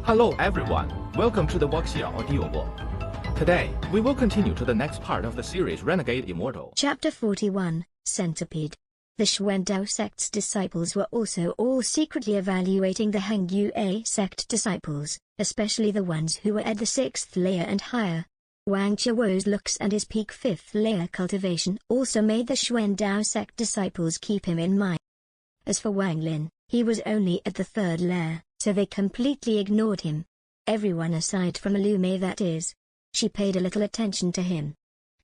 Hello everyone, welcome to the Wuxia Audiobook. Today, we will continue to the next part of the series Renegade Immortal. Chapter 41, Centipede. The Xuandao sect's disciples were also all secretly evaluating the Hangyue sect disciples, especially the ones who were at the 6th layer and higher. Wang Qiao's looks and his peak 5th layer cultivation also made the Xuandao sect disciples keep him in mind. As for Wang Lin, he was only at the 3rd layer, so they completely ignored him. Everyone aside from Lume, that is. She paid a little attention to him.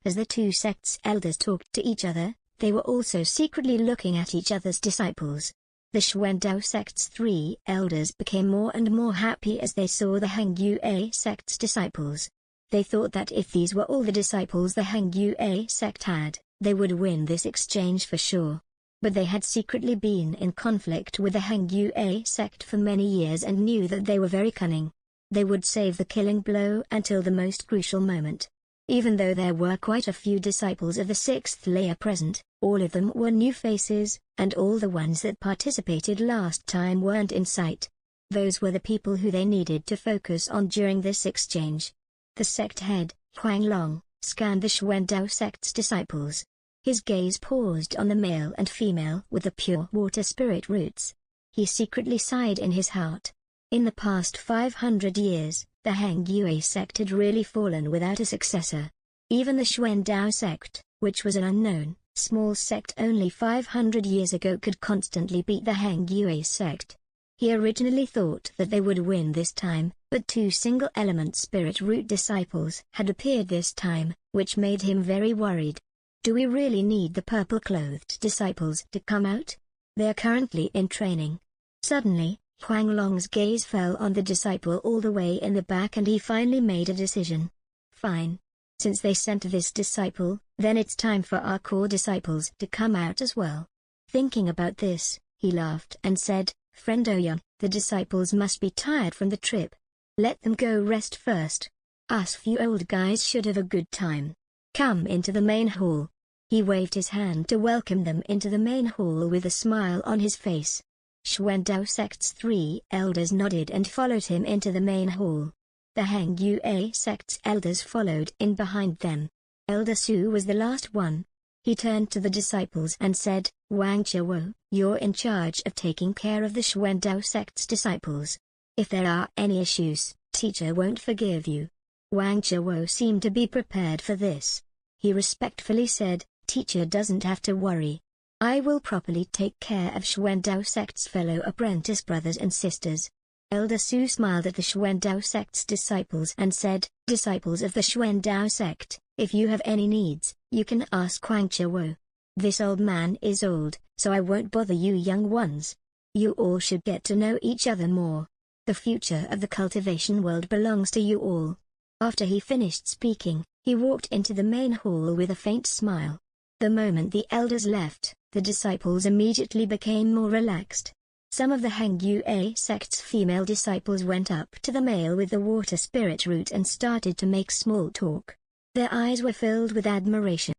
As the two sects' elders talked to each other, they were also secretly looking at each other's disciples. The Xuandao sect's 3 elders became more and more happy as they saw the Hangyue sect's disciples. They thought that if these were all the disciples the Hangyue sect had, they would win this exchange for sure. But they had secretly been in conflict with the Hangyue sect for many years and knew that they were very cunning. They would save the killing blow until the most crucial moment. Even though there were quite a few disciples of the 6th layer present, all of them were new faces, and all the ones that participated last time weren't in sight. Those were the people who they needed to focus on during this exchange. The sect head, Huang Long, scanned the Xuandao sect's disciples. His gaze paused on the male and female with the pure water spirit roots. He secretly sighed in his heart. In the past 500 years, the Hangyue sect had really fallen without a successor. Even the Xuandao sect, which was an unknown, small sect only 500 years ago, could constantly beat the Hangyue sect. He originally thought that they would win this time, but 2 single-element spirit root disciples had appeared this time, which made him very worried. Do we really need the purple-clothed disciples to come out? They are currently in training. Suddenly, Huang Long's gaze fell on the disciple all the way in the back and he finally made a decision. Fine. Since they sent this disciple, then it's time for our core disciples to come out as well. Thinking about this, he laughed and said, "Friend Ouyang, the disciples must be tired from the trip. Let them go rest first. Us few old guys should have a good time. Come into the main hall." He waved his hand to welcome them into the main hall with a smile on his face. Xuandao sect's 3 elders nodded and followed him into the main hall. The Hangyue sect's elders followed in behind them. Elder Su was the last one. He turned to the disciples and said, "Wang Qiao, you're in charge of taking care of the Xuandao sect's disciples. If there are any issues, teacher won't forgive you." Wang Qiao seemed to be prepared for this. He respectfully said, "Teacher doesn't have to worry. I will properly take care of Xuandao sect's fellow apprentice brothers and sisters." Elder Su smiled at the Xuandao sect's disciples and said, "Disciples of the Xuandao sect, if you have any needs, you can ask Wang Qiao. This old man is old, so I won't bother you young ones. You all should get to know each other more. The future of the cultivation world belongs to you all." After he finished speaking, he walked into the main hall with a faint smile. The moment the elders left, the disciples immediately became more relaxed. Some of the Hangyue sect's female disciples went up to the male with the water spirit root and started to make small talk. Their eyes were filled with admiration.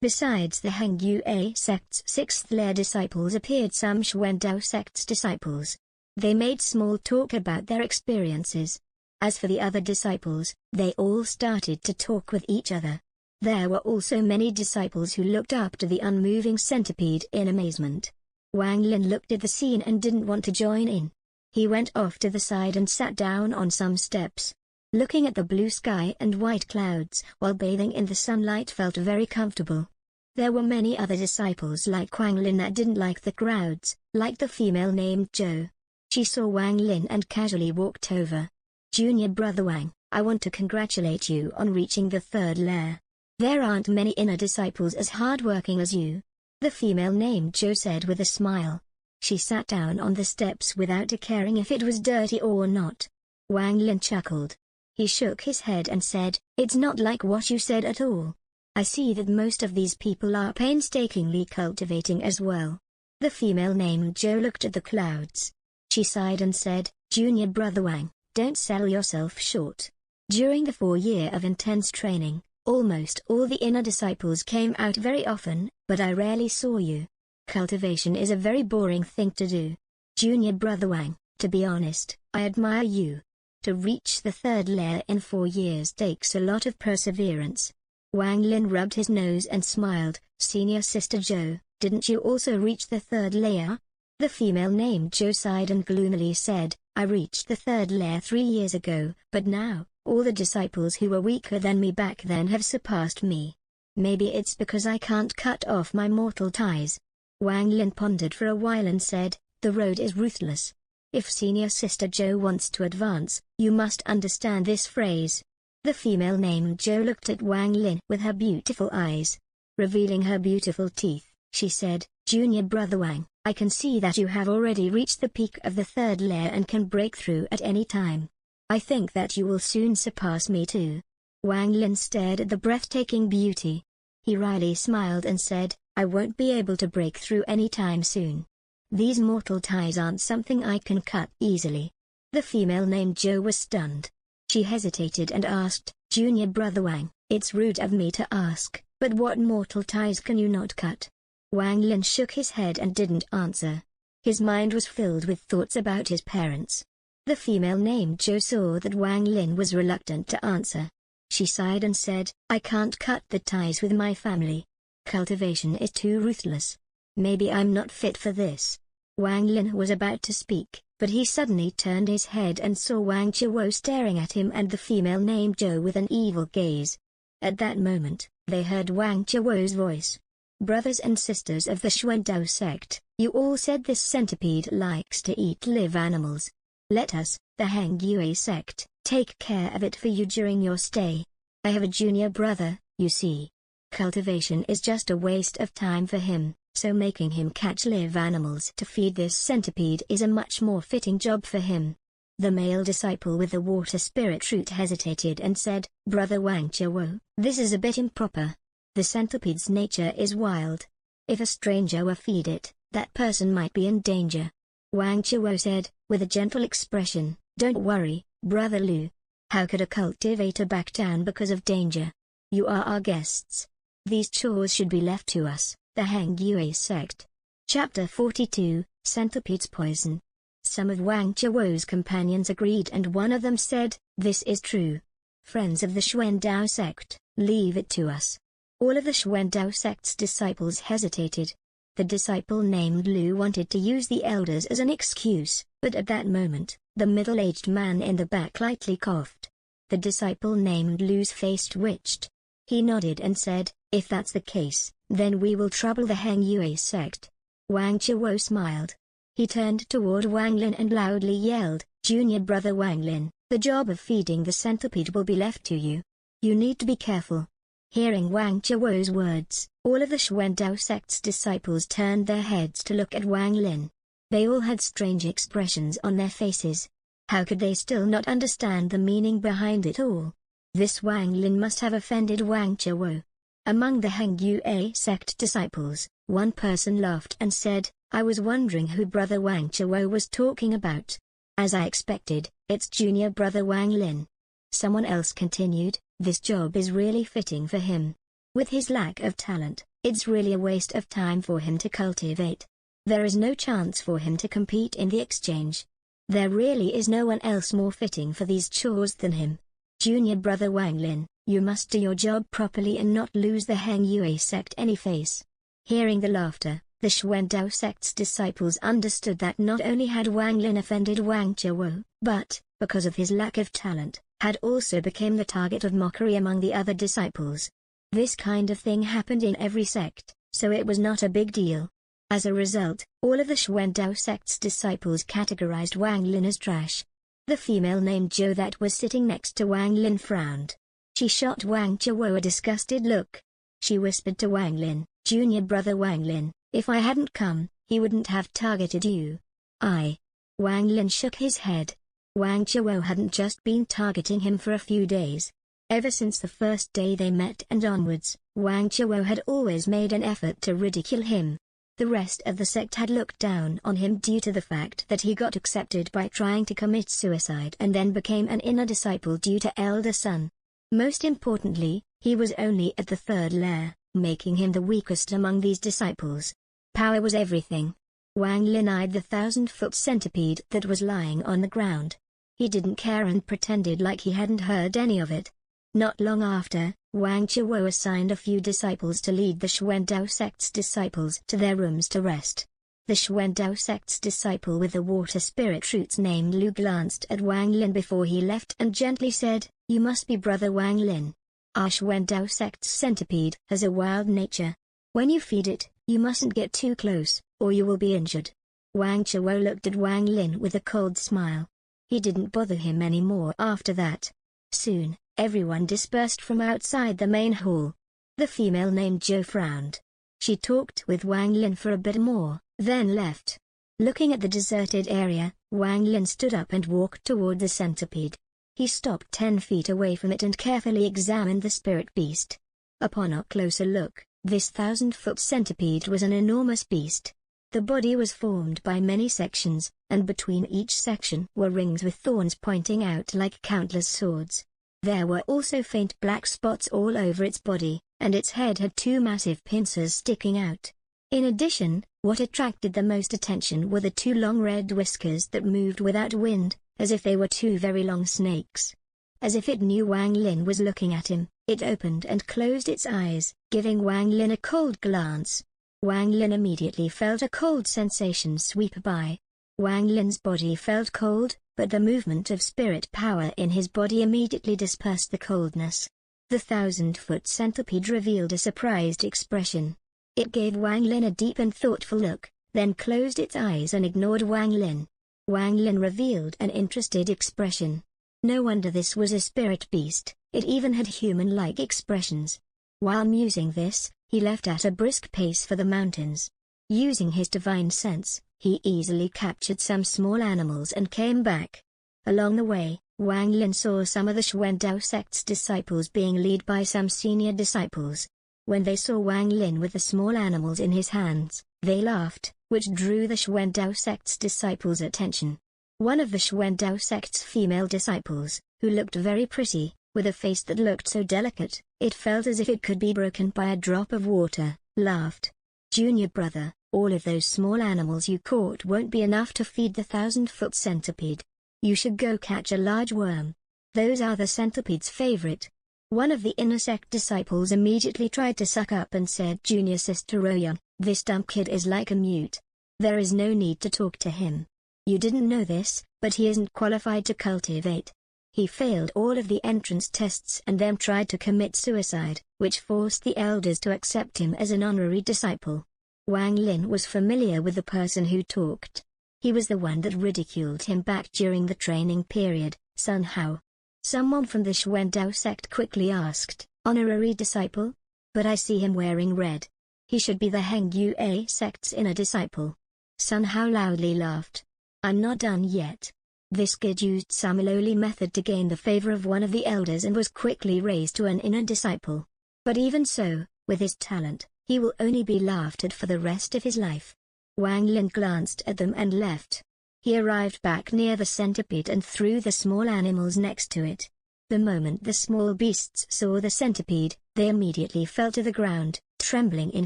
Besides the Hangyue sect's 6th layer disciples appeared some Xuandao sect's disciples. They made small talk about their experiences. As for the other disciples, they all started to talk with each other. There were also many disciples who looked up to the unmoving centipede in amazement. Wang Lin looked at the scene and didn't want to join in. He went off to the side and sat down on some steps. Looking at the blue sky and white clouds while bathing in the sunlight felt very comfortable. There were many other disciples like Wang Lin that didn't like the crowds, like the female named Zhou. She saw Wang Lin and casually walked over. "Junior brother Wang, I want to congratulate you on reaching the 3rd layer. There aren't many inner disciples as hardworking as you," the female named Zhou said with a smile. She sat down on the steps without caring if it was dirty or not. Wang Lin chuckled. He shook his head and said, "It's not like what you said at all. I see that most of these people are painstakingly cultivating as well." The female named Zhou looked at the clouds. She sighed and said, "Junior brother Wang, don't sell yourself short. During the 4 year of intense training, almost all the inner disciples came out very often, but I rarely saw you. Cultivation is a very boring thing to do. Junior brother Wang, to be honest, I admire you. To reach the third layer in 4 years takes a lot of perseverance. Wang Lin rubbed his nose and smiled. Senior Sister Zhou, didn't you also reach the third layer? The female named Zhou sighed and gloomily said, I reached the third layer 3 years ago, but now, all the disciples who were weaker than me back then have surpassed me. Maybe it's because I can't cut off my mortal ties. Wang Lin pondered for a while and said, the road is ruthless. If Senior Sister Zhou wants to advance, you must understand this phrase. The female named Zhou looked at Wang Lin with her beautiful eyes. Revealing her beautiful teeth, she said, Junior Brother Wang, I can see that you have already reached the peak of the third layer and can break through at any time. I think that you will soon surpass me too. Wang Lin stared at the breathtaking beauty. He wryly smiled and said, I won't be able to break through any time soon. These mortal ties aren't something I can cut easily. The female named Zhou was stunned. She hesitated and asked, Junior Brother Wang, it's rude of me to ask, but what mortal ties can you not cut? Wang Lin shook his head and didn't answer. His mind was filled with thoughts about his parents. The female named Zhou saw that Wang Lin was reluctant to answer. She sighed and said, I can't cut the ties with my family. Cultivation is too ruthless. Maybe I'm not fit for this. Wang Lin was about to speak, but he suddenly turned his head and saw Wang Qiwo staring at him and the female named Zhou with an evil gaze. At that moment, they heard Wang Qiwo's voice. Brothers and sisters of the Xuandao sect, you all said this centipede likes to eat live animals. Let us, the Heng Yue sect, take care of it for you during your stay. I have a junior brother, you see. Cultivation is just a waste of time for him, so making him catch live animals to feed this centipede is a much more fitting job for him. The male disciple with the water spirit root hesitated and said, Brother Wang Qiwo, this is a bit improper. The centipede's nature is wild. If a stranger were feed it, that person might be in danger. Wang Qiwo said, with a gentle expression, don't worry, Brother Lu. How could a cultivator back down because of danger? You are our guests. These chores should be left to us, the Heng Yue sect. Chapter 42, Centipede's Poison. Some of Wang Qiwo's companions agreed and one of them said, this is true. Friends of the Xuandao sect, leave it to us. All of the Xuandao sect's disciples hesitated. The disciple named Lu wanted to use the elders as an excuse, but at that moment, the middle-aged man in the back lightly coughed. The disciple named Lu's face twitched. He nodded and said, if that's the case, then we will trouble the Heng Yue sect. Wang Qiwo smiled. He turned toward Wang Lin and loudly yelled, Junior Brother Wang Lin, the job of feeding the centipede will be left to you. You need to be careful. Hearing Wang Qiwo's words, all of the Xuandao sect's disciples turned their heads to look at Wang Lin. They all had strange expressions on their faces. How could they still not understand the meaning behind it all? This Wang Lin must have offended Wang Qiwo. Among the Heng Yue sect disciples, one person laughed and said, I was wondering who Brother Wang Qiwo was talking about. As I expected, it's Junior Brother Wang Lin. Someone else continued, this job is really fitting for him. With his lack of talent, it's really a waste of time for him to cultivate. There is no chance for him to compete in the exchange. There really is no one else more fitting for these chores than him. Junior Brother Wang Lin, you must do your job properly and not lose the Heng Yue sect any face. Hearing the laughter, the Xuandao sect's disciples understood that not only had Wang Lin offended Wang Qiwo, but, because of his lack of talent, had also become the target of mockery among the other disciples. This kind of thing happened in every sect, so it was not a big deal. As a result, all of the Xuandao sect's disciples categorized Wang Lin as trash. The female named Zhou that was sitting next to Wang Lin frowned. She shot Wang Qiwo a disgusted look. She whispered to Wang Lin, Junior Brother Wang Lin, if I hadn't come, he wouldn't have targeted you. Wang Lin shook his head. Wang Qiwo hadn't just been targeting him for a few days. Ever since the first day they met and onwards, Wang Qiwo had always made an effort to ridicule him. The rest of the sect had looked down on him due to the fact that he got accepted by trying to commit suicide and then became an inner disciple due to elder son. Most importantly, he was only at the third layer, making him the weakest among these disciples. Power was everything. Wang Lin eyed the 1,000-foot centipede that was lying on the ground. He didn't care and pretended like he hadn't heard any of it. Not long after, Wang Chuo assigned a few disciples to lead the Xuandao sect's disciples to their rooms to rest. The Xuandao sect's disciple with the water spirit roots named Lu glanced at Wang Lin before he left and gently said, "You must be brother Wang Lin. Our Xuandao sect's centipede has a wild nature. When you feed it, you mustn't get too close, or you will be injured." Wang Chuo looked at Wang Lin with a cold smile. He didn't bother him anymore after that. Soon, everyone dispersed from outside the main hall. The female named Zhou frowned. She talked with Wang Lin for a bit more, then left. Looking at the deserted area, Wang Lin stood up and walked toward the centipede. He stopped 10 feet away from it and carefully examined the spirit beast. Upon a closer look, this 1,000-foot centipede was an enormous beast. The body was formed by many sections, and between each section were rings with thorns pointing out like countless swords. There were also faint black spots all over its body, and its head had 2 massive pincers sticking out. In addition, what attracted the most attention were the 2 long red whiskers that moved without wind, as if they were 2 very long snakes. As if it knew Wang Lin was looking at him, it opened and closed its eyes, giving Wang Lin a cold glance. Wang Lin immediately felt a cold sensation sweep by. Wang Lin's body felt cold, but the movement of spirit power in his body immediately dispersed the coldness. The 1,000-foot centipede revealed a surprised expression. It gave Wang Lin a deep and thoughtful look, then closed its eyes and ignored Wang Lin. Wang Lin revealed an interested expression. No wonder this was a spirit beast, it even had human-like expressions. While musing this, he left at a brisk pace for the mountains. Using his divine sense, he easily captured some small animals and came back. Along the way, Wang Lin saw some of the Xuandao sect's disciples being led by some senior disciples. When they saw Wang Lin with the small animals in his hands, they laughed, which drew the Xuandao sect's disciples' attention. One of the Xuandao sect's female disciples, who looked very pretty, with a face that looked so delicate, it felt as if it could be broken by a drop of water, laughed. "Junior brother, all of those small animals you caught won't be enough to feed the 1,000-foot centipede. You should go catch a large worm. Those are the centipede's favorite." One of the Inter-sect disciples immediately tried to suck up and said, "Junior sister Oya, this dumb kid is like a mute. There is no need to talk to him. You didn't know this, but he isn't qualified to cultivate. He failed all of the entrance tests and then tried to commit suicide, which forced the elders to accept him as an honorary disciple." Wang Lin was familiar with the person who talked. He was the one that ridiculed him back during the training period, Sun Hao. Someone from the Xuandao sect quickly asked, "Honorary disciple? But I see him wearing red. He should be the Heng Yue sect's inner disciple." Sun Hao loudly laughed. "I'm not done yet." This kid used some lowly method to gain the favor of one of the elders and was quickly raised to an inner disciple. But even so, with his talent, he will only be laughed at for the rest of his life. Wang Lin glanced at them and left. He arrived back near the centipede and threw the small animals next to it. The moment the small beasts saw the centipede, they immediately fell to the ground, trembling in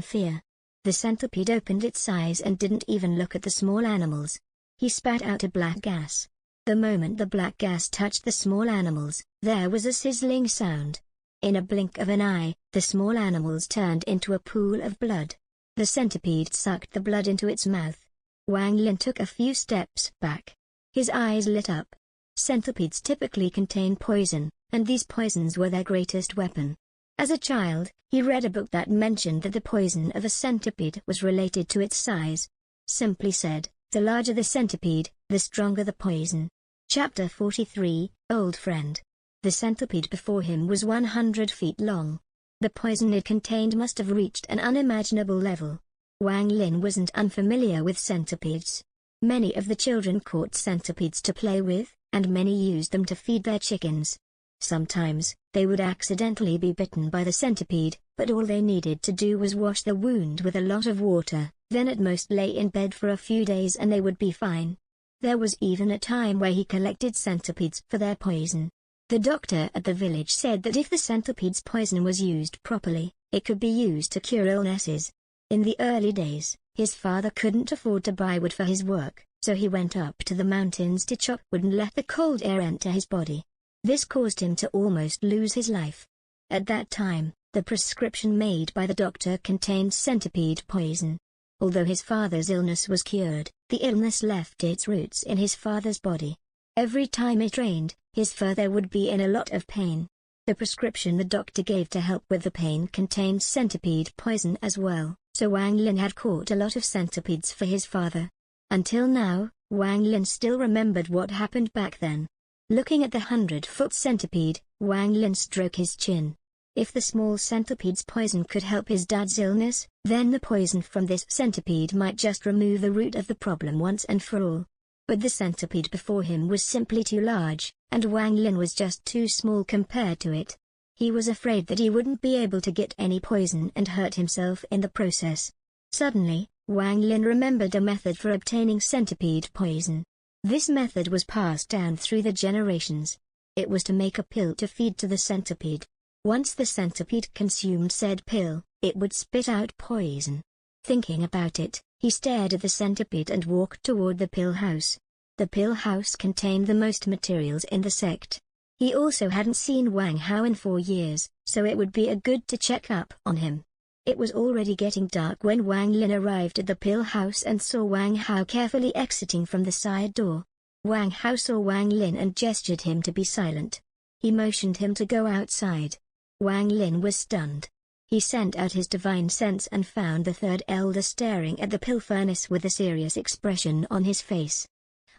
fear. The centipede opened its eyes and didn't even look at the small animals. He spat out a black gas. The moment the black gas touched the small animals, there was a sizzling sound. In a blink of an eye, the small animals turned into a pool of blood. The centipede sucked the blood into its mouth. Wang Lin took a few steps back. His eyes lit up. Centipedes typically contain poison, and these poisons were their greatest weapon. As a child, he read a book that mentioned that the poison of a centipede was related to its size. Simply said, the larger the centipede, the stronger the poison. Chapter 43, Old Friend. The centipede before him was 100 feet long. The poison it contained must have reached an unimaginable level. Wang Lin wasn't unfamiliar with centipedes. Many of the children caught centipedes to play with, and many used them to feed their chickens. Sometimes, they would accidentally be bitten by the centipede, but all they needed to do was wash the wound with a lot of water, then at most lay in bed for a few days and they would be fine. There was even a time where he collected centipedes for their poison. The doctor at the village said that if the centipede's poison was used properly, it could be used to cure illnesses. In the early days, his father couldn't afford to buy wood for his work, so he went up to the mountains to chop wood and let the cold air enter his body. This caused him to almost lose his life. At that time, the prescription made by the doctor contained centipede poison. Although his father's illness was cured, the illness left its roots in his father's body. Every time it rained, his father would be in a lot of pain. The prescription the doctor gave to help with the pain contained centipede poison as well, so Wang Lin had caught a lot of centipedes for his father. Until now, Wang Lin still remembered what happened back then. Looking at the 100-foot centipede, Wang Lin stroked his chin. If the small centipede's poison could help his dad's illness, then the poison from this centipede might just remove the root of the problem once and for all. But the centipede before him was simply too large, and Wang Lin was just too small compared to it. He was afraid that he wouldn't be able to get any poison and hurt himself in the process. Suddenly, Wang Lin remembered a method for obtaining centipede poison. This method was passed down through the generations. It was to make a pill to feed to the centipede. Once the centipede consumed said pill, it would spit out poison. Thinking about it, he stared at the centipede and walked toward the pill house. The pill house contained the most materials in the sect. He also hadn't seen Wang Hao in 4 years, so it would be a good to check up on him. It was already getting dark when Wang Lin arrived at the pill house and saw Wang Hao carefully exiting from the side door. Wang Hao saw Wang Lin and gestured him to be silent. He motioned him to go outside. Wang Lin was stunned. He sent out his divine sense and found the third elder staring at the pill furnace with a serious expression on his face.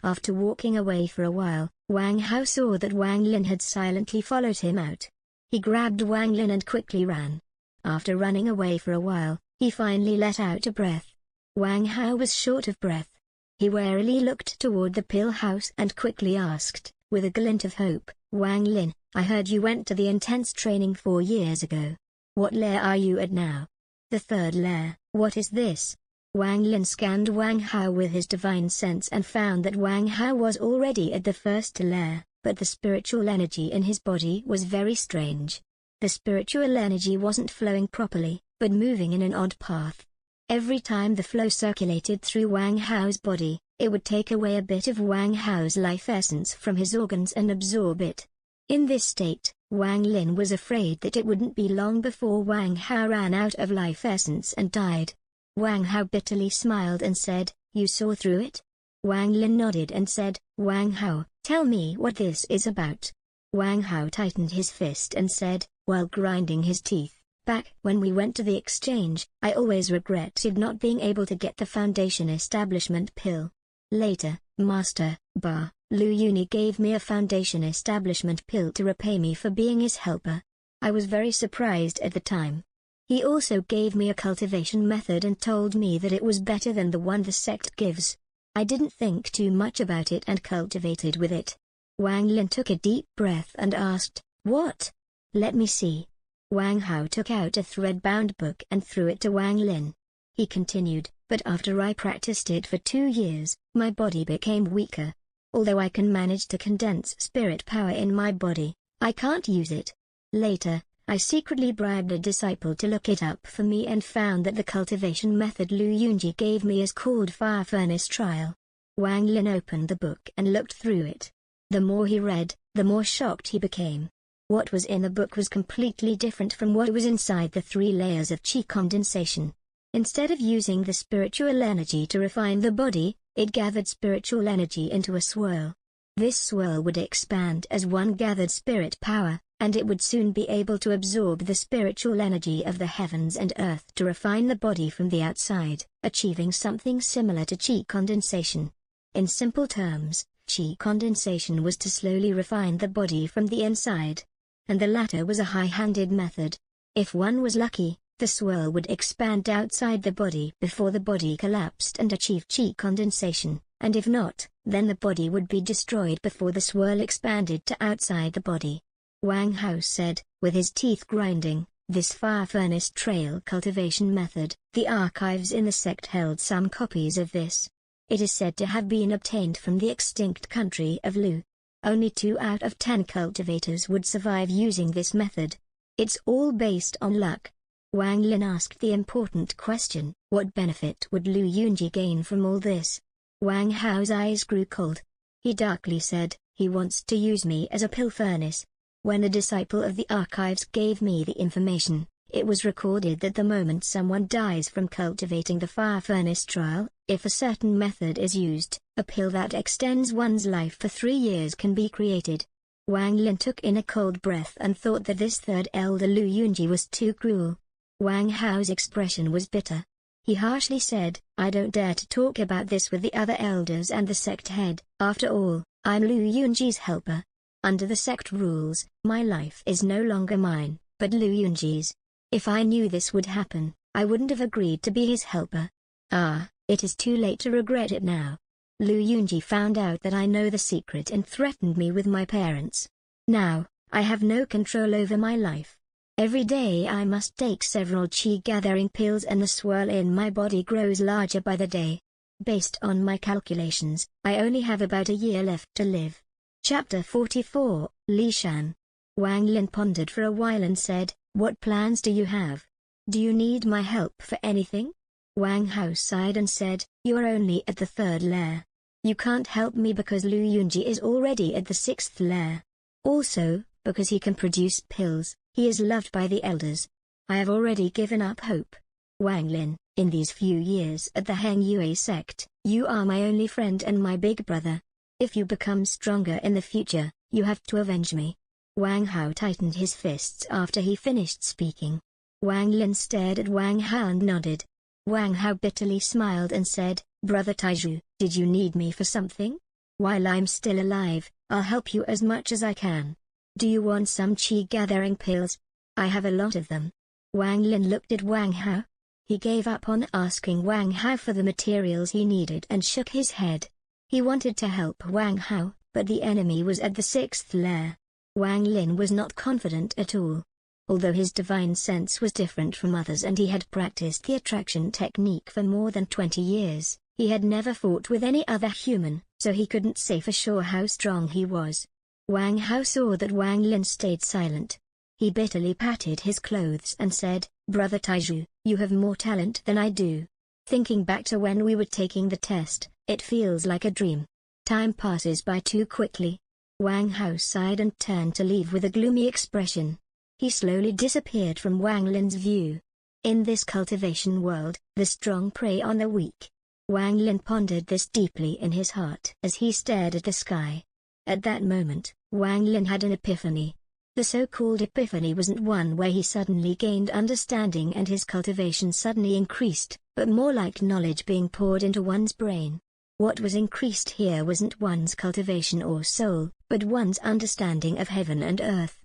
After walking away for a while, Wang Hao saw that Wang Lin had silently followed him out. He grabbed Wang Lin and quickly ran. After running away for a while, he finally let out a breath. Wang Hao was short of breath. He warily looked toward the pill house and quickly asked, with a glint of hope, "Wang Lin, I heard you went to the intense training 4 years ago. What layer are you at now?" "The 3rd layer." "What is this?" Wang Lin scanned Wang Hao with his divine sense and found that Wang Hao was already at the 1st layer, but the spiritual energy in his body was very strange. The spiritual energy wasn't flowing properly, but moving in an odd path. Every time the flow circulated through Wang Hao's body, it would take away a bit of Wang Hao's life essence from his organs and absorb it. In this state, Wang Lin was afraid that it wouldn't be long before Wang Hao ran out of life essence and died. Wang Hao bitterly smiled and said, "You saw through it?" Wang Lin nodded and said, "Wang Hao, tell me what this is about." Wang Hao tightened his fist and said, while grinding his teeth, "Back when we went to the exchange, I always regretted not being able to get the Foundation Establishment pill. Later, Master Lu Yuni gave me a Foundation Establishment pill to repay me for being his helper. I was very surprised at the time. He also gave me a cultivation method and told me that it was better than the one the sect gives. I didn't think too much about it and cultivated with it." Wang Lin took a deep breath and asked, "What? Let me see." Wang Hao took out a thread-bound book and threw it to Wang Lin. He continued, "But after I practiced it for 2 years, my body became weaker. Although I can manage to condense spirit power in my body, I can't use it. Later, I secretly bribed a disciple to look it up for me and found that the cultivation method Lu Yunji gave me is called Fire Furnace Trial." Wang Lin opened the book and looked through it. The more he read, the more shocked he became. What was in the book was completely different from what was inside the 3 layers of chi condensation. Instead of using the spiritual energy to refine the body, it gathered spiritual energy into a swirl. This swirl would expand as one gathered spirit power, and it would soon be able to absorb the spiritual energy of the heavens and earth to refine the body from the outside, achieving something similar to chi condensation. In simple terms, chi condensation was to slowly refine the body from the inside, and the latter was a high-handed method. If one was lucky, the swirl would expand outside the body before the body collapsed and achieved chi condensation, and if not, then the body would be destroyed before the swirl expanded to outside the body. Wang Hao said, with his teeth grinding, "This fire furnace trail cultivation method, the archives in the sect held some copies of this. It is said to have been obtained from the extinct country of Lu. Only 2 out of 10 cultivators would survive using this method. It's all based on luck." Wang Lin asked the important question, what benefit would Lu Yunji gain from all this? Wang Hao's eyes grew cold. He darkly said, "He wants to use me as a pill furnace. When a disciple of the archives gave me the information, it was recorded that the moment someone dies from cultivating the fire furnace trial, if a certain method is used, a pill that extends one's life for 3 years can be created." Wang Lin took in a cold breath and thought that this third elder Lu Yunji was too cruel. Wang Hao's expression was bitter. He harshly said, "I don't dare to talk about this with the other elders and the sect head. After all, I'm Lu Yunji's helper. Under the sect rules, my life is no longer mine, but Lu Yunji's. If I knew this would happen, I wouldn't have agreed to be his helper. It is too late to regret it now. Lu Yunji found out that I know the secret and threatened me with my parents. Now, I have no control over my life. Every day I must take several qi-gathering pills and the swirl in my body grows larger by the day. Based on my calculations, I only have about a year left to live." Chapter 44, Li Shan. Wang Lin pondered for a while and said, "What plans do you have? Do you need my help for anything?" Wang Hao sighed and said, "You are only at the 3rd layer. You can't help me because Lu Yunji is already at the 6th layer. Also, because he can produce pills, he is loved by the elders. I have already given up hope. Wang Lin, in these few years at the Heng Yue sect, you are my only friend and my big brother. If you become stronger in the future, you have to avenge me." Wang Hao tightened his fists after he finished speaking. Wang Lin stared at Wang Hao and nodded. Wang Hao bitterly smiled and said, "Brother Taizhu, did you need me for something? While I'm still alive, I'll help you as much as I can. Do you want some qi-gathering pills? I have a lot of them." Wang Lin looked at Wang Hao. He gave up on asking Wang Hao for the materials he needed and shook his head. He wanted to help Wang Hao, but the enemy was at the 6th layer. Wang Lin was not confident at all. Although his divine sense was different from others and he had practiced the attraction technique for more than 20 years, he had never fought with any other human, so he couldn't say for sure how strong he was. Wang Hao saw that Wang Lin stayed silent. He bitterly patted his clothes and said, "Brother Taizhu, you have more talent than I do. Thinking back to when we were taking the test, it feels like a dream. Time passes by too quickly." Wang Hao sighed and turned to leave with a gloomy expression. He slowly disappeared from Wang Lin's view. In this cultivation world, the strong prey on the weak. Wang Lin pondered this deeply in his heart as he stared at the sky. At that moment, Wang Lin had an epiphany. The so-called epiphany wasn't one where he suddenly gained understanding and his cultivation suddenly increased, but more like knowledge being poured into one's brain. What was increased here wasn't one's cultivation or soul, but one's understanding of heaven and earth.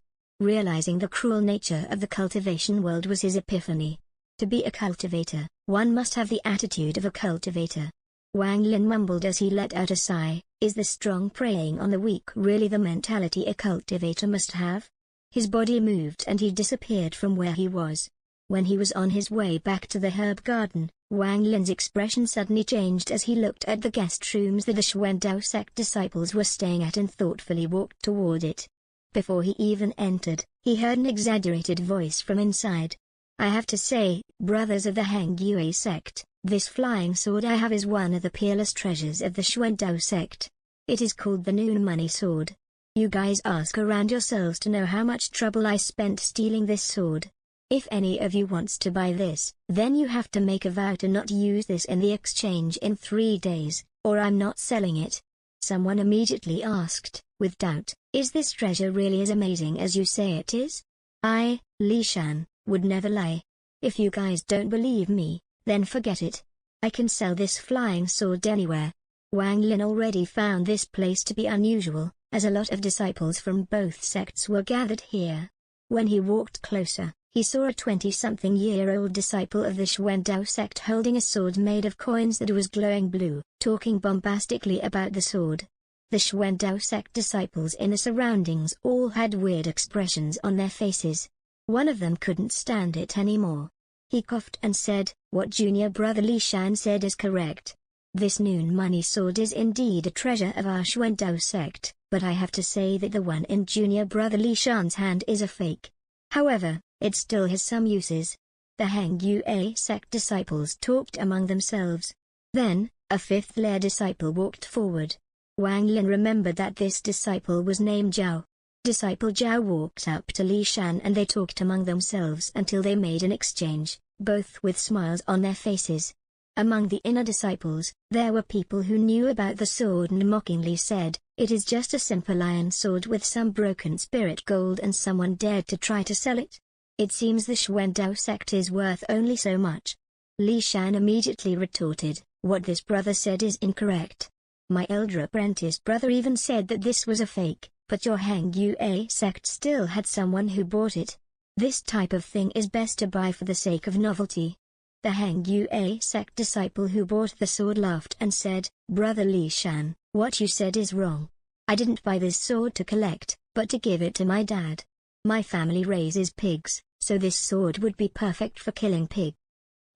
Realizing the cruel nature of the cultivation world was his epiphany. To be a cultivator, one must have the attitude of a cultivator. Wang Lin mumbled as he let out a sigh, "Is the strong preying on the weak really the mentality a cultivator must have?" His body moved and he disappeared from where he was. When he was on his way back to the herb garden, Wang Lin's expression suddenly changed as he looked at the guest rooms that the Xuandao sect disciples were staying at and thoughtfully walked toward it. Before he even entered, he heard an exaggerated voice from inside. "I have to say, brothers of the Heng Yue sect, this flying sword I have is one of the peerless treasures of the Xuandao sect. It is called the Noon Money Sword. You guys ask around yourselves to know how much trouble I spent stealing this sword. If any of you wants to buy this, then you have to make a vow to not use this in the exchange in 3 days, or I'm not selling it." Someone immediately asked, with doubt, "Is this treasure really as amazing as you say it is?" "I, Li Shan, would never lie. If you guys don't believe me, then forget it. I can sell this flying sword anywhere." Wang Lin already found this place to be unusual, as a lot of disciples from both sects were gathered here. When he walked closer, he saw a 20-something-year-old disciple of the Xuandao sect holding a sword made of coins that was glowing blue, talking bombastically about the sword. The Xuandao sect disciples in the surroundings all had weird expressions on their faces. One of them couldn't stand it anymore. He coughed and said, "What junior brother Li Shan said is correct. This Noon Money Sword is indeed a treasure of our Xuandao sect, but I have to say that the one in junior brother Li Shan's hand is a fake. However, it still has some uses." The Heng Yue sect disciples talked among themselves. Then, A fifth-layer disciple walked forward. Wang Lin remembered that this disciple was named Zhao. Disciple Zhao walked up to Li Shan and they talked among themselves until they made an exchange, both with smiles on their faces. Among the inner disciples, there were people who knew about the sword and mockingly said, "It is just a simple iron sword with some broken spirit gold, and someone dared to try to sell it. It seems the Xuandao sect is worth only so much." Li Shan immediately retorted, "What this brother said is incorrect. My elder apprentice brother even said that this was a fake, but your Hang Yue sect still had someone who bought it. This type of thing is best to buy for the sake of novelty." The Hang Yue sect disciple who bought the sword laughed and said, "Brother Li Shan, what you said is wrong. I didn't buy this sword to collect, but to give it to my dad. My family raises pigs, so this sword would be perfect for killing pig."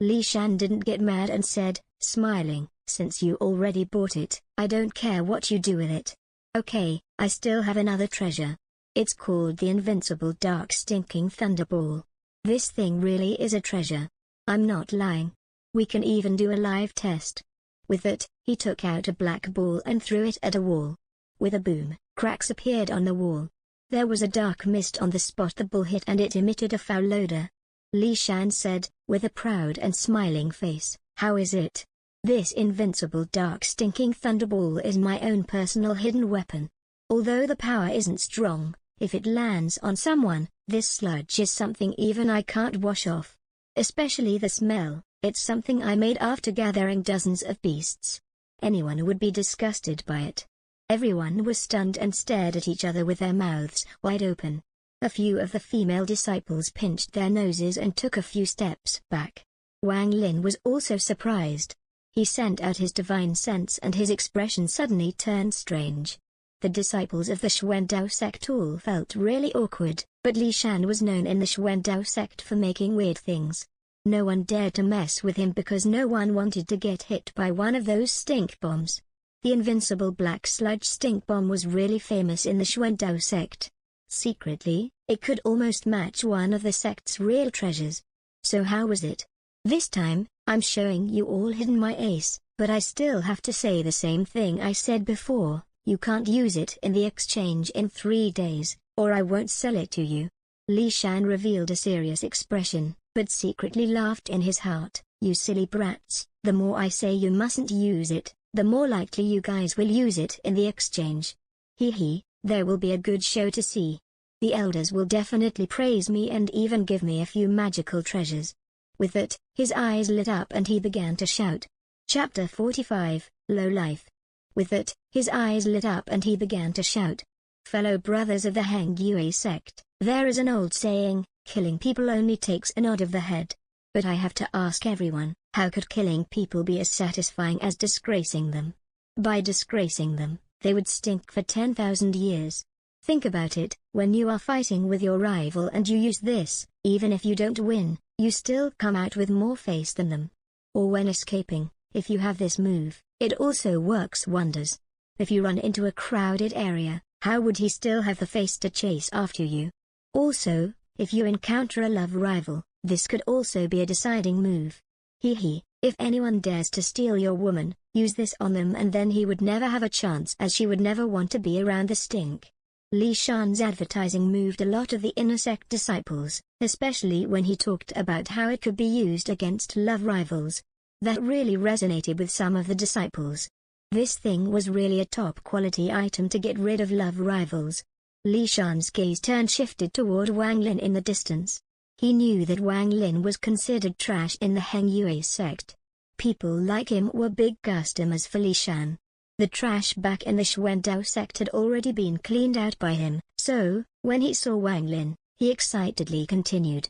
Li Shan didn't get mad and said, smiling, "Since you already bought it, I don't care what you do with it. Okay, I still have another treasure. It's called the invincible dark stinking thunderball. This thing really is a treasure. I'm not lying. We can even do a live test." With it, he took out a black ball and threw it at a wall. With a boom, cracks appeared on the wall. There was a dark mist on the spot the ball hit and it emitted a foul odor. Li Shan said, with a proud and smiling face, "How is it? This invincible dark stinking thunderball is my own personal hidden weapon. Although the power isn't strong, if it lands on someone, this sludge is something even I can't wash off. Especially the smell, it's something I made after gathering dozens of beasts. Anyone would be disgusted by it." Everyone was stunned and stared at each other with their mouths wide open. A few of the female disciples pinched their noses and took a few steps back. Wang Lin was also surprised. He sent out his divine sense and his expression suddenly turned strange. The disciples of the Xuandao sect all felt really awkward, but Li Shan was known in the Xuandao sect for making weird things. No one dared to mess with him because no one wanted to get hit by one of those stink bombs. The invincible black sludge stink bomb was really famous in the Xuandao sect. Secretly, it could almost match one of the sect's real treasures. So how was it? This time, I'm showing you all hidden my ace, but I still have to say the same thing I said before. You can't use it in the exchange in 3 days, or I won't sell it to you." Li Shan revealed a serious expression, but secretly laughed in his heart, "You silly brats, the more I say you mustn't use it, the more likely you guys will use it in the exchange. Hee, there will be a good show to see. The elders will definitely praise me and even give me a few magical treasures." With it, his eyes lit up and he began to shout. Chapter 45, Low Life. With it, his eyes lit up and he began to shout. "Fellow brothers of the Hang Yue sect, there is an old saying, killing people only takes a nod of the head. But I have to ask everyone, how could killing people be as satisfying as disgracing them? By disgracing them, they would stink for 10,000 years. Think about it, when you are fighting with your rival and you use this, even if you don't win, you still come out with more face than them. Or when escaping, if you have this move, it also works wonders. If you run into a crowded area, how would he still have the face to chase after you? Also, if you encounter a love rival, this could also be a deciding move. If anyone dares to steal your woman, use this on them and then he would never have a chance as she would never want to be around the stink." Li Shan's advertising moved a lot of the Inter-sect disciples, especially when he talked about how it could be used against love rivals. That really resonated with some of the disciples. This thing was really a top-quality item to get rid of love rivals. Li Shan's gaze shifted toward Wang Lin in the distance. He knew that Wang Lin was considered trash in the Hang Yue sect. People like him were big customers for Li Shan. The trash back in the Xuandao sect had already been cleaned out by him, so, when he saw Wang Lin, he excitedly continued.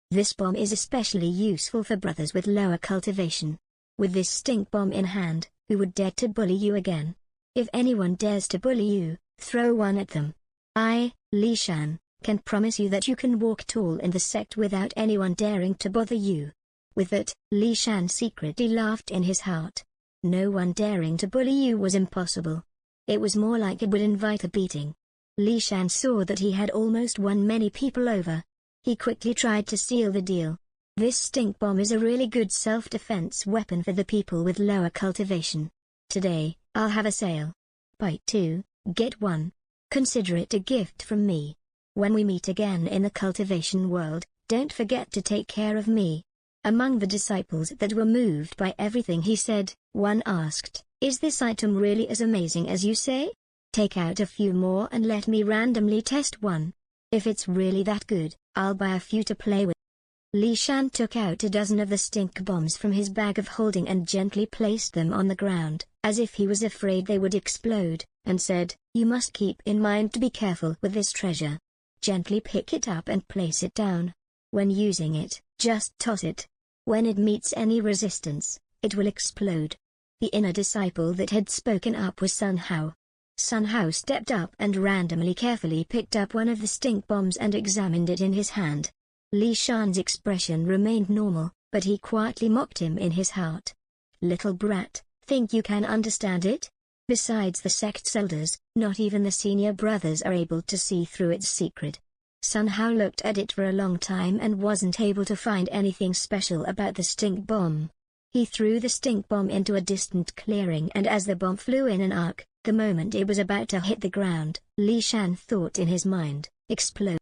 "This bomb is especially useful for brothers with lower cultivation. With this stink bomb in hand, who would dare to bully you again? If anyone dares to bully you, throw one at them. I, Li Shan, can promise you that you can walk tall in the sect without anyone daring to bother you." With it, Li Shan secretly laughed in his heart. No one daring to bully you was impossible. It was more like it would invite a beating. Li Shan saw that he had almost won many people over. He quickly tried to seal the deal. This stink bomb is a really good self-defense weapon for the people with lower cultivation. Today, I'll have a sale. Buy 2, get 1. Consider it a gift from me. When we meet again in the cultivation world, don't forget to take care of me." Among the disciples that were moved by everything he said, one asked, "Is this item really as amazing as you say? Take out a few more and let me randomly test one. If it's really that good, I'll buy a few to play with." Li Shan took out a dozen of the stink bombs from his bag of holding and gently placed them on the ground, as if he was afraid they would explode, and said, "You must keep in mind to be careful with this treasure. Gently pick it up and place it down. When using it, just toss it. When it meets any resistance, it will explode." The inner disciple that had spoken up was Sun Hao. Sun Hao stepped up and randomly carefully picked up one of the stink bombs and examined it in his hand. Li Shan's expression remained normal, but he quietly mocked him in his heart. "Little brat, think you can understand it? Besides the sect's elders, not even the senior brothers are able to see through its secret." Sun Hao looked at it for a long time and wasn't able to find anything special about the stink bomb. He threw the stink bomb into a distant clearing, and as the bomb flew in an arc, the moment it was about to hit the ground, Li Shan thought in his mind, "Explode."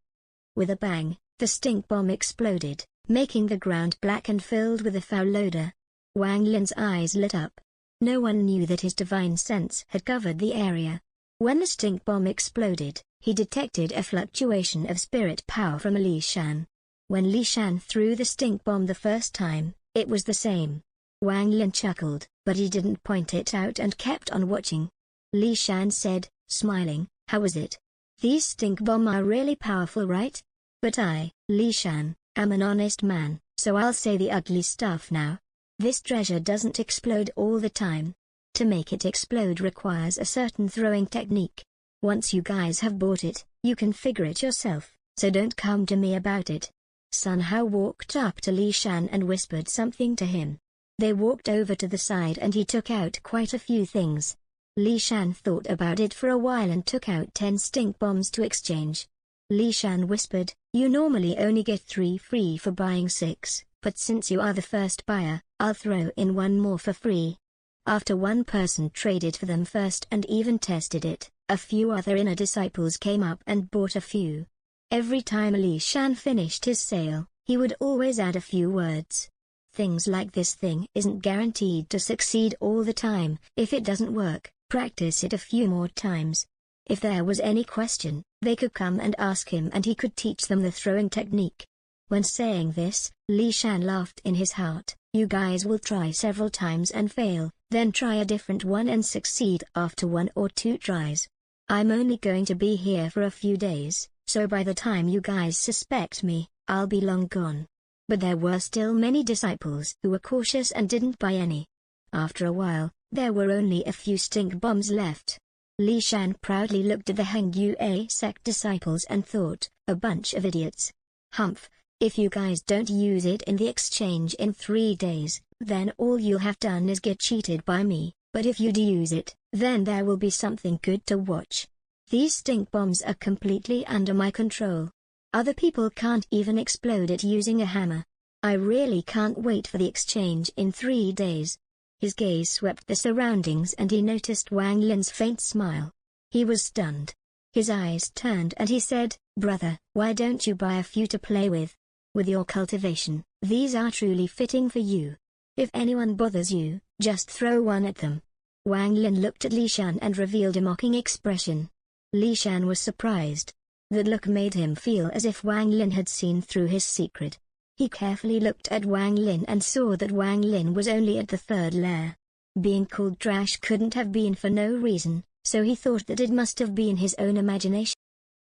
With a bang, the stink bomb exploded, making the ground black and filled with a foul odor. Wang Lin's eyes lit up. No one knew that his divine sense had covered the area. When the stink bomb exploded, he detected a fluctuation of spirit power from Li Shan. When Li Shan threw the stink bomb the first time, it was the same. Wang Lin chuckled, but he didn't point it out and kept on watching. Li Shan said, smiling, "How was it? These stink bombs are really powerful, right? But I, Li Shan, am an honest man, so I'll say the ugly stuff now. This treasure doesn't explode all the time. To make it explode requires a certain throwing technique. Once you guys have bought it, you can figure it yourself, so don't come to me about it." Sun Hao walked up to Li Shan and whispered something to him. They walked over to the side and he took out quite a few things. Li Shan thought about it for a while and took out 10 stink bombs to exchange. Li Shan whispered, "You normally only get 3 free for buying 6, but since you are the first buyer, I'll throw in 1 more for free." After one person traded for them first and even tested it, a few other inner disciples came up and bought a few. Every time Li Shan finished his sale, he would always add a few words. "Things like this thing isn't guaranteed to succeed all the time. If it doesn't work, practice it a few more times." If there was any question, they could come and ask him and he could teach them the throwing technique. When saying this, Li Shan laughed in his heart. "You guys will try several times and fail, then try a different one and succeed after 1 or 2 tries. I'm only going to be here for a few days, so by the time you guys suspect me, I'll be long gone." But there were still many disciples who were cautious and didn't buy any. After a while, there were only a few stink bombs left. Li Shan proudly looked at the Inter-sect disciples and thought, "A bunch of idiots. Humph, if you guys don't use it in the exchange in 3 days, then all you'll have done is get cheated by me, but if you do use it, then there will be something good to watch. These stink bombs are completely under my control. Other people can't even explode it using a hammer. I really can't wait for the exchange in 3 days." His gaze swept the surroundings and he noticed Wang Lin's faint smile. He was stunned. His eyes turned and he said, "Brother, why don't you buy a few to play with? With your cultivation, these are truly fitting for you. If anyone bothers you, just throw one at them." Wang Lin looked at Li Shan and revealed a mocking expression. Li Shan was surprised. That look made him feel as if Wang Lin had seen through his secret. He carefully looked at Wang Lin and saw that Wang Lin was only at the 3rd layer. Being called trash couldn't have been for no reason, so he thought that it must have been his own imagination.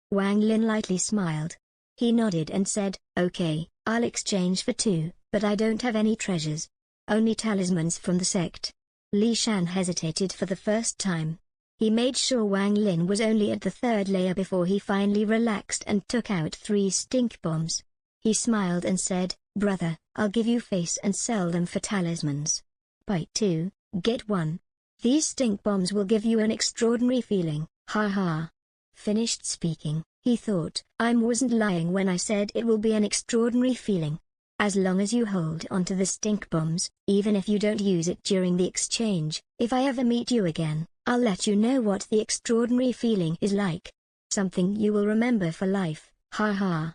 Wang Lin lightly smiled. He nodded and said, "Okay, I'll exchange for 2, but I don't have any treasures. Only talismans from the sect." Li Shan hesitated for the first time. He made sure Wang Lin was only at the 3rd layer before he finally relaxed and took out 3 stink bombs. He smiled and said, "Brother, I'll give you face and sell them for talismans. Buy 2, get 1. These stink bombs will give you an extraordinary feeling, ha ha." Finished speaking, he thought, "I wasn't lying when I said it will be an extraordinary feeling. As long as you hold onto the stink bombs, even if you don't use it during the exchange, if I ever meet you again, I'll let you know what the extraordinary feeling is like. Something you will remember for life, ha ha.